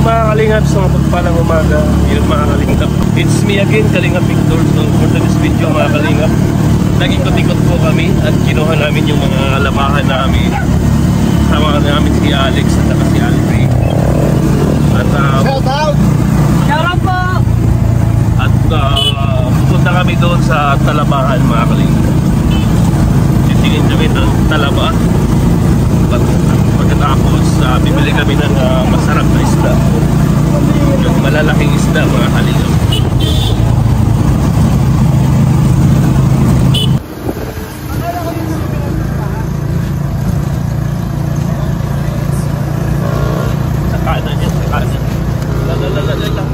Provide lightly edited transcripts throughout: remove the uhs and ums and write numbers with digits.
mga kalingap, sa mapagpalang umaga, yun mga kalingap. It's me again, Kalingap Victor. So for this video mga kalingap, nag-ikot-ikot po kami at kinuha namin yung mga labahan namin. Sama namin si Alex at saka si Alfie. At shout out! Shout out po! At pupunta kami doon sa Talabahan mga kalingap. Titingin kami ng talaba. Pagkatapos bibili kami ng masarap na isda, yung malalaking isda mga kalingap. Sa kanan yan, sa kanan. Lalalala.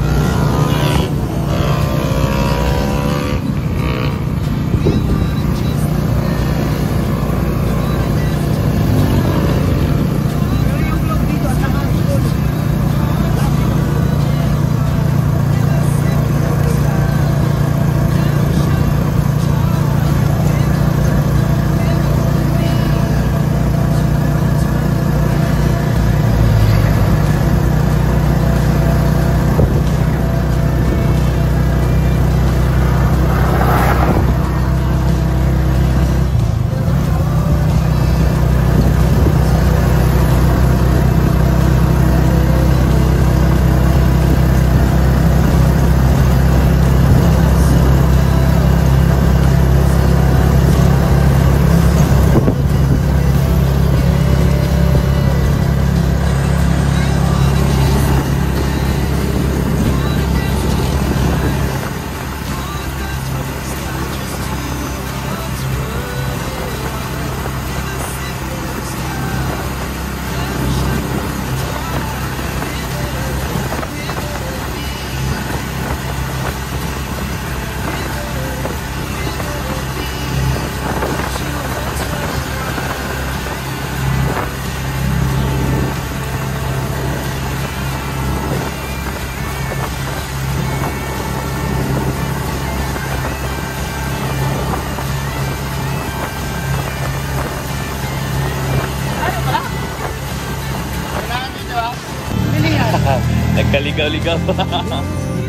Nagkaligaw-ligaw.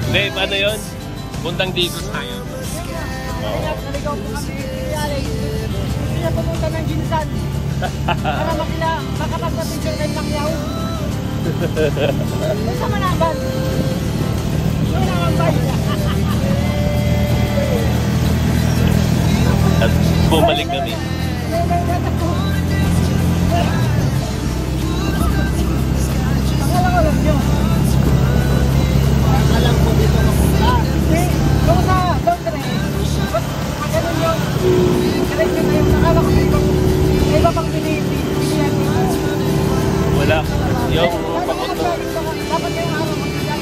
Hindi, paano yun? Puntang Digos tayo. Naligaw po kami. Hindi na pumunta ng Ginsan. Para makapagpapicture kayo ng yaw. Sa Manaban. Manaban. At bumalik kami. Alam nyo. Alam ko dito mapunta. Kung sa Dondre, ba't maganon yung diretso na yung nakala ko may iba pang pilihan dito. Wala. Yung papunta. Dapat kayong araw mag-ilan.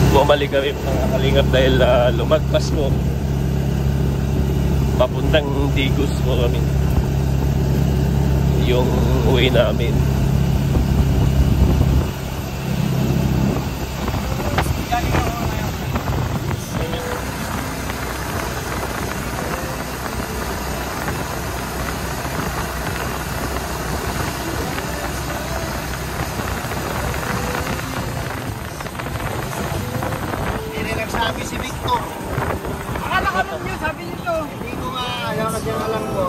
Bumalik kami mga kalingap dahil lumagpas ko. Papuntang Digos po kami. Yung uwi namin. Sabi si Victor. Akala ka nun yun, sabi nito. Hindi ko nga, ayaw kasi alam ko.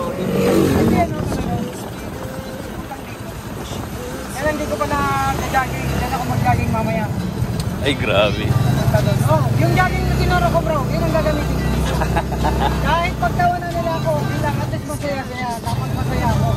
Kaya hindi ko pa na-jogging. Diyan ako mag-jogging mamaya. Ay, grabe. Oh, yung jogging na tinuro ko bro, yun ang gagamitin ko. Kahit pagtawa na nila ako, bilang at least masaya-saya. Dapat masaya ako.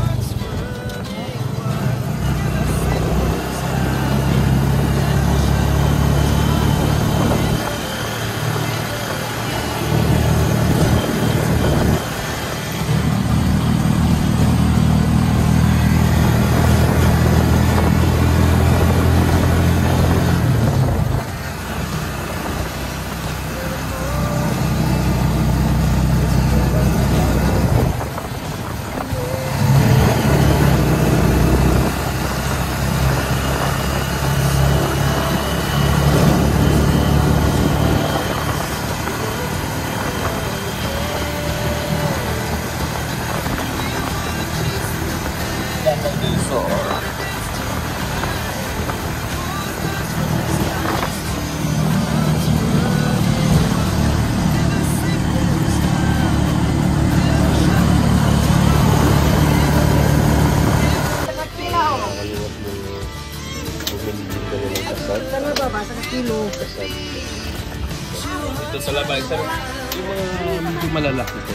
Yung mga medyo malalaki ko.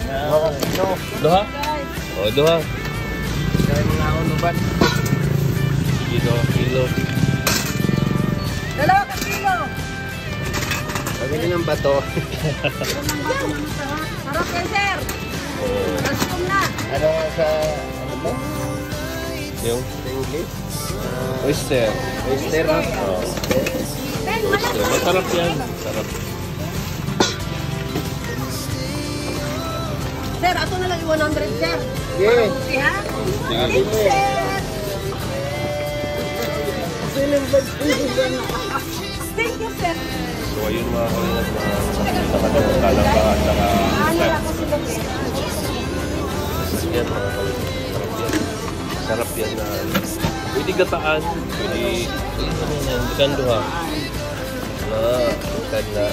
Ito. Doha? O, doha. Kaya mga unuban. Kilo, kilo. Dalawa ka kilo. Sabi ka ng bato. Sarap kayo, sir. Oh, Gastom na. Ano sa... Ano ba? yung Sa English? oyster. Oyster, no? Oh, Ben, oyster. Masarap yan. Sarap. Sir, ato na lang yung 100, sir. Yeah. Okay, ha? Sige. Thank you, sir. Thank you, sir. So, ayun mga kalingat na nakatalang pa at saka Ano lang ako sila, sir? yan mga kalingat. Sarap yan. Sarap yan na pwede gataan. Pwede ano yan. Bukan doha. Bukan na.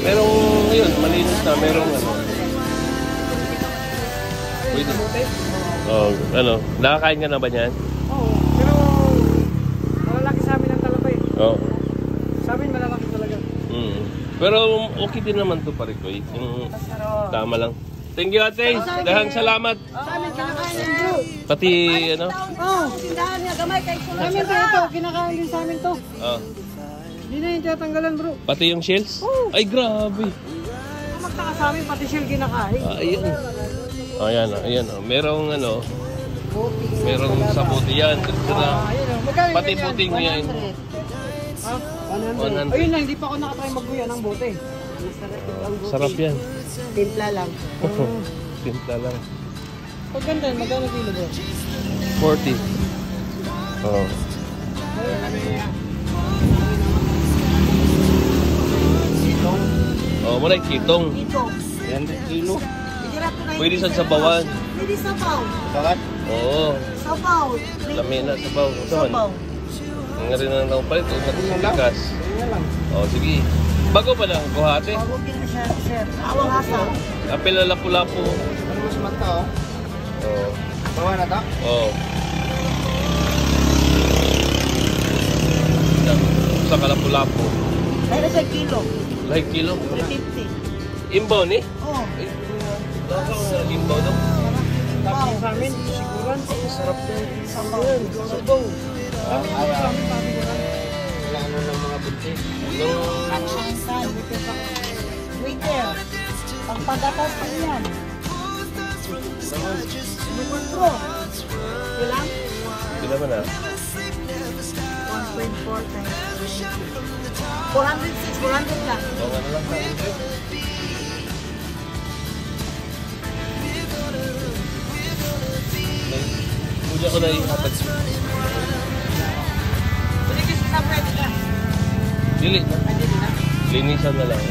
Merong yun, malinis na. Merong ano. Pwede. Oh, ano, nakakain ka na ba niyan? Oo, pero malalaki sa amin ang talaba eh. Oo. Sa amin malalaki talaga. Pero okay din naman to pare ko. Yung tama lang. Thank you ate. Dahang salamat. Sa amin kinakain ng bro. Pati ano? Oo. Tindahan niya gamay kay Sulat. Sa amin ito, kinakain din sa amin to. Oh. Hindi na yung tinatanggalan bro. Pati yung shells? Ay grabe. Kung magtaka sa amin, pati shell kinakain. Ayan. Ayan, ayan. Merong ano, merong sa puti yan. Ayun o, magkano Pati yan? puting yan. Ha? 100. 100. Ayun lang, hindi pa ako nakatry magbuya ng bote. Sarap yan. Timpla lang. Timpla lang. Pag ganda, magkano kilo bro? 40. Oh. Oh, muna kitong. Ito. 100 kilo. Pwede sa sabawan. Pwede sabaw. Bakit? Oo. Sabaw. Lami na sabaw. Sabaw. Ang nga rin na lang palit. Nagtikas. Oh, sige. Bago pa lang, kuhate. Bago din na siya, sir. Awang asa. Apel na lapu-lapu. Ano mas mata, oh? Oo. Bawa na ta? Oo. Sa kalapu-lapu. Ay, na siya kilo. Like kilo. 350. Imbaw ni? Oo. Ay, baka nga imbaw daw. Tapos sa amin, siguran. Sarap to. Sabaw. Sabaw. Kami Ay, sa amin, pabiguran. Wala ano ng mga buntis. Action Winter. Pagpagatas pa yan. Bukod bro. Ilang? Hindi naman ah. 1.4 times 400 lang. Bawa na lang sa akin. Puja ko na ihatag. Pwede kasi na pwede ka. Dili na. Pwede na. Linisan na lang.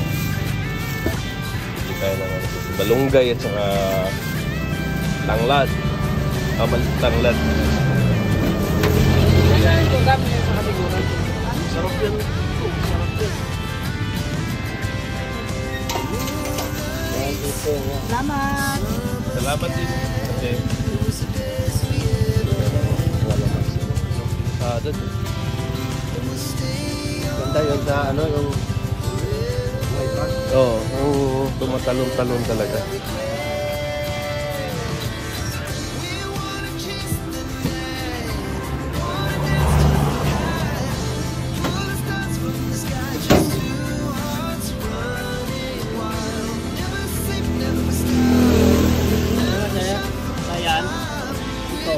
Hindi kaya na nga. Balunggay at saka tanglad. Tanglad. Kaya ito, dami na sa katiguran. Sarap yan. Salamat. Salamat din. Kasi wala mas. Sada din. Ganda yun sa ano, yung... Oo. Tumatalon-talon talaga. Ayan. Ito.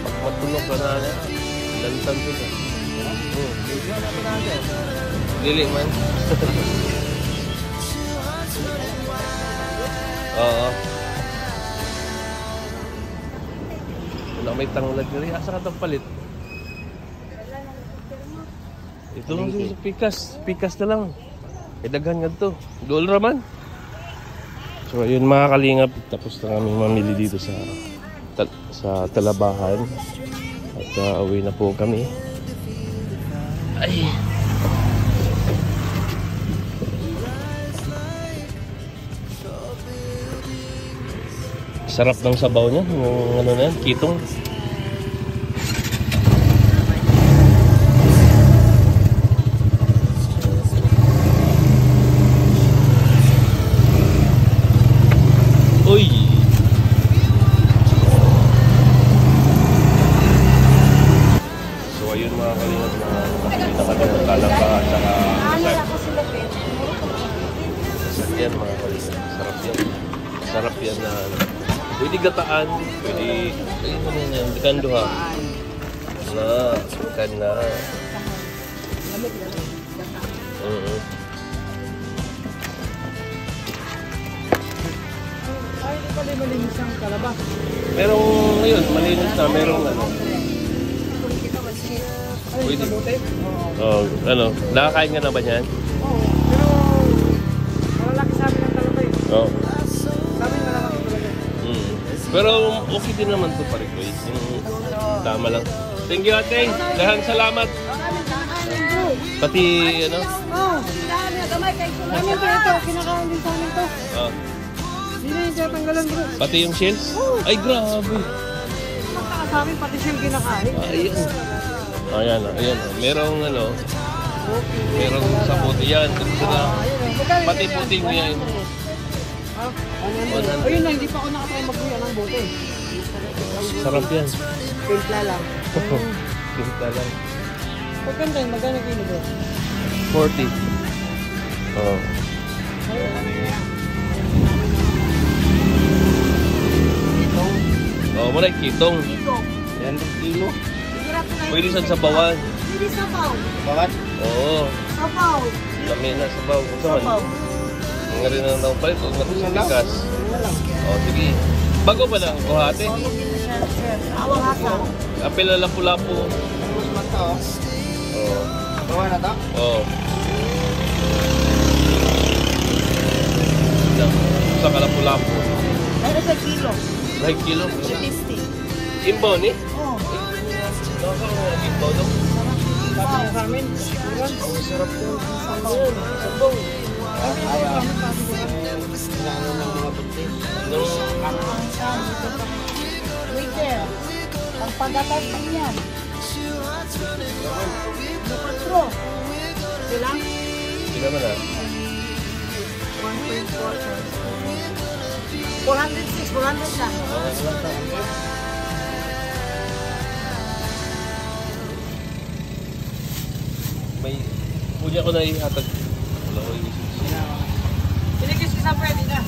Pag matulog ka na niya, lantan ko na. Lili man. Oo. Wala may tanglad nila. Asa ka itong palit? Ito lang sa pikas. Pikas na lang. Daghan nga to. Dool raman. So ayun mga kalingap. Tapos na kami mamili dito sa Talabahan. At uwi na po kami. Ay. Sarap ng sabaw niya, yung ano na yan, kitong. Uy! So ayun mga kalingap na nakikita ka ng talaba at saka sarap yan mga kalingap. Sarap yan. Sarap yan na pwede gataan, pwede ayun ano yan, dikando ha. Na, ikan na. Ay, hindi pala malinis ang talaba. Merong ngayon, malinis na, merong ano. Ay, Pwede. kabuti? Oh, ano, nakakain ka na ba niyan? Oo. Pero, malalaki sa amin ang talaba eh. Oo. Sa amin malalaki talaga. Pero okay din naman to pare ko. Yung tama lang. Thank you ate. Dahan salamat. Pati ano? Oo. Kami pa ito, kinakain din sa amin to. Oh, Hindi na yung tatanggalan bro. pati yung shells? Ay grabe. Magkaka sa amin, pati siyang kinakain. Ayan. Ayan, ayan. Merong ano, merong sa puti yan. Pati puti mo yan. Ayun na, hindi pa ako nakatry magbuya ng bote. Sarap yan. Timpla lang. Kita lang. Pagkanda yun, magkano kilo bro? 40. Oh. Oh, muna kitong. Yan, kilo. Pwede sa sabawan. Hindi sabaw. Bawat? Oo. Sabaw. Lami na sabaw. Ito man. Ang rin na daw palit. Huwag matusikas. Oh, sige. Bago pa lang. Kuhate. Awang hasa. Apel na lapu-lapu. Tapos man to. Oh. Bawa na to? Oh. Sa kalapu-lapu. Ano sa kilo? Like kilo. 50. Imbaw ni? Oo. Nakakang imbaw daw. Sabaw sa amin. Sarap yun. Sabaw. Inaano ng mga buntis. Waiter. Ang pagkatas din yan. Bukatro. Silang? Hindi naman ah. 406, 400 lang. May punya ko na ihatag. Wala ko isip. Pinikis ka sa pwede na.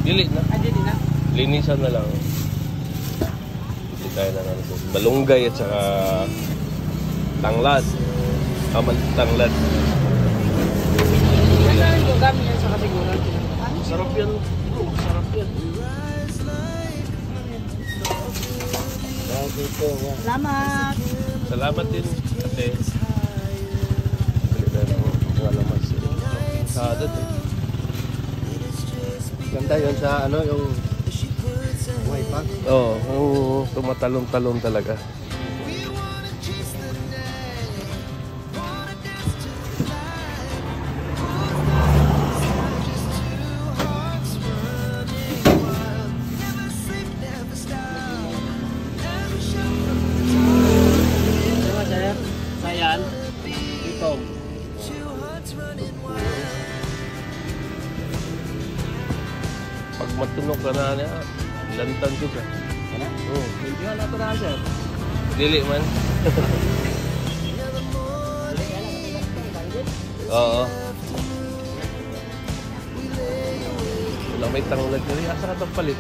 Dili na. Ay, di na. Linisan na lang. Hindi tayo na ano po. Malunggay at saka tanglad. Tanglad. Kailangan ko gamit yan sa kasiguran. Sarap yan. Sarap yan. Dito, yan. Salamat. Salamat din, ate. Balikan mo. Wala mas. Sada to. Ganda yun sa ano, yung wifi. Oo, tumatalong-talong talaga. Sayan. Ito. Pag matunog ka na niya, lantan ko ka. Oo. Hindi na ito na sir. Dili man. Oo. Wala may tanglad ka rin. Asa ka itong palit?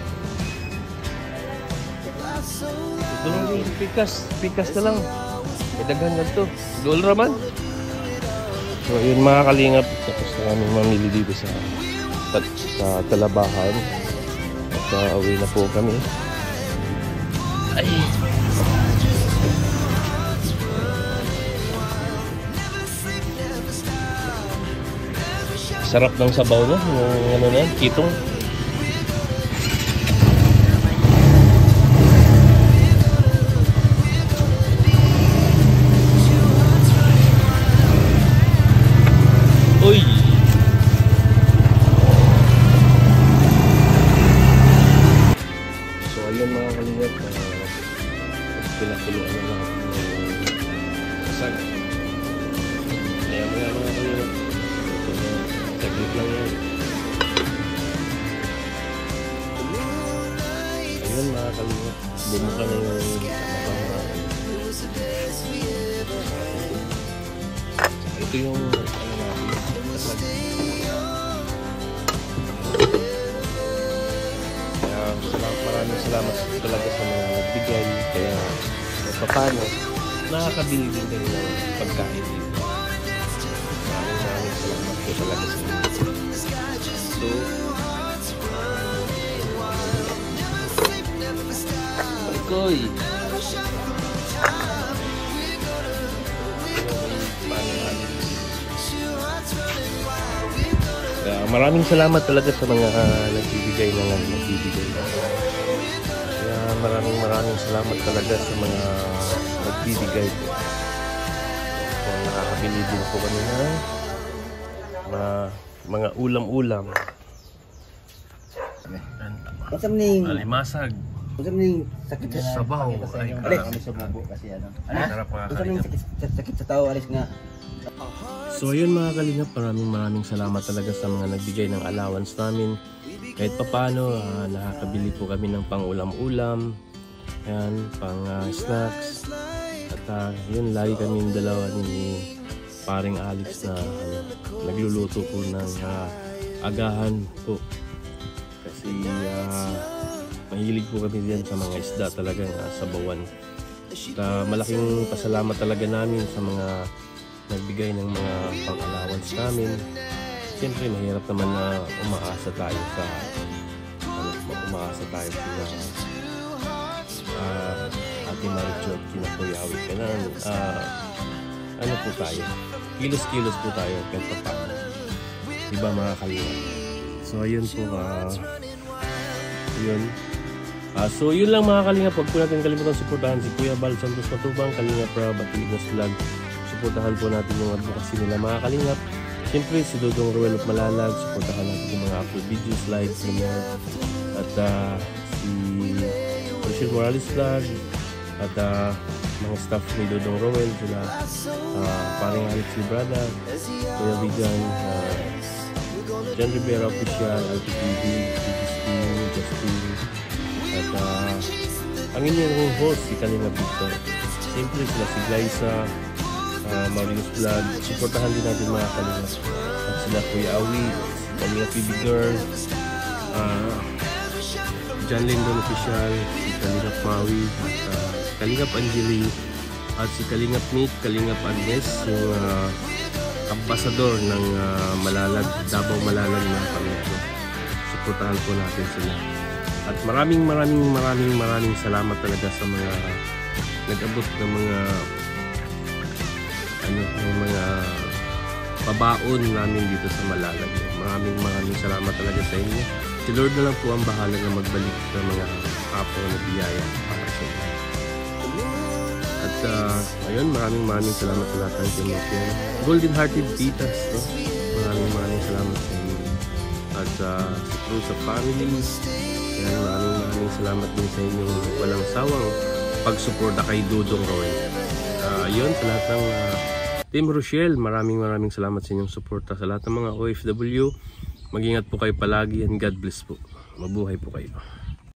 Ito lang yung pikas. Pikas na lang. May daghan na ito. Dool raman. So yun mga kalingap. Tapos na kami mamili dito sa Talabahan. At uwi na po kami. Ay. Sarap ng sabaw niya. Yung ano na yan, kitong. Uy! Ayun mga kalingap, bumuka na yung ito yung ano natin, kasag. Kaya maraming salamat talaga sa mga nagbigay. Kaya paano nakakabili din kayo ng pagkain dito. Maraming salamat po talaga sa inyo. So Koy. Maraming salamat talaga sa mga nagbibigay na nagbibigay. Kaya maraming salamat talaga sa mga nagbibigay. Kung nakakabili din po kami ng mga ulam-ulam. Masam ning Alimasag. masam ning sakit sa Sabaw. Ay, kami sumubo kasi ano. sarap mga Masam ning kalingap. sakit sa tao alis nga. So ayun mga kalingap, maraming salamat talaga sa mga nagbigay ng allowance namin. Kahit papano, nakakabili po kami ng pang ulam-ulam, yan, pang snacks. At yun, lagi kami dalawa ni paring Alex na nagluluto po ng agahan po. Kasi mahilig po kami diyan sa mga isda talagang sabawan. Malaking pasalamat talaga namin sa mga nagbigay ng mga pang-allowance namin. Siyempre mahirap naman na umaasa tayo sa Ate Maricho at kina Kuya Awit. Ano po tayo? Kilos-kilos po tayo kahit pa paano. Diba mga kalingap? So ayun po yun. So yun lang mga kalingap. Huwag po natin kalimutan suportahan si Kuya Bal Santos Matubang, Kalingap Rob at Lignos Vlog. Suportahan po natin yung advocacy nila mga kalingap. Siyempre si Dodong Ruel at Malalag, suportahan natin yung mga upload videos, slides, ganyan. At si Rachel Morales Vlog at mga staff ni Dodong Ruel, sila paring Alex Librada, Kuya Vigan, John Rivera Official, LTTV, Justin, at ang inyong host si Kalingap Victor. Siyempre sila si Glyza, Maurice Vlog, suportahan din natin mga kalingap. At sila Kuya Awi, si Kalingap PB Girl, John Lindon Official, si Kalingap Maui, at Kalingap Angeli, at si Kalingap Nick, Kalingap Agnes, yung ambasador ng Malalag, Davao Malalag ng Panginoon. Suportahan po natin sila. At maraming salamat talaga sa mga nag-abot ng mga pabaon namin dito sa Malalag. Maraming salamat talaga sa inyo. Si Lord na lang po ang bahala na magbalik ng mga kapo na biyaya para sa inyo. At ayun, maraming salamat sa lahat ng tinutulong. Golden Hearted Titas, no? Maraming salamat sa inyo. At sa Cruz of Families, yan, maraming salamat din sa inyong walang sawang pagsuporta kay Dodong Roy. Yun, sa lahat ng Team Rochelle, maraming salamat sa inyong suporta. Sa lahat ng mga OFW, mag-ingat po kayo palagi and God bless po. Mabuhay po kayo.